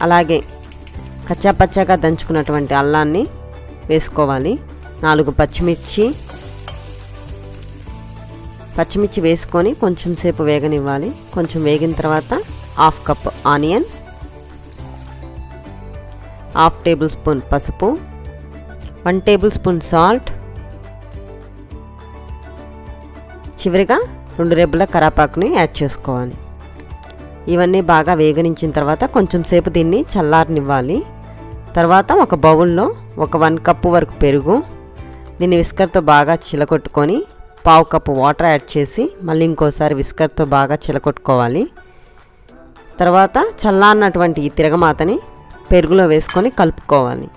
అలాగే కచ్చాపచ్చాగా దంచుకున్నటువంటి అల్లాన్ని వేసుకోవాలి. 4 పచ్చిమిర్చి వేసుకొని కొంచెం సేపు వేగనివ్వాలి. కొంచెం వేగిన తర్వాత 1/2 కప్ ఆనియన్, 1/2 టేబుల్ స్పూన్ పసుపు, 1 టేబుల్ స్పూన్ సాల్ట్, చివరిగా 2 రెబ్బల కరివేపాకుని యాడ్ చేసుకోవాలి. ఇవన్నీ బాగా వేగనించిన తర్వాత కొంచెం సేపు దీన్ని చల్లారనివ్వాలి. తర్వాత ఒక బౌల్లో ఒక 1 కప్పు వరకు పెరుగు, దీన్ని విస్కర్తో బాగా చిలకొట్టుకొని 1/2 కప్పు వాటర్ యాడ్ చేసి మళ్ళీ ఇంకోసారి విస్కర్తో బాగా చిలకొట్టుకోవాలి. తర్వాత చల్లారినటువంటి ఈ తిరగమాతని పెరుగులో వేసుకొని కలుపుకోవాలి.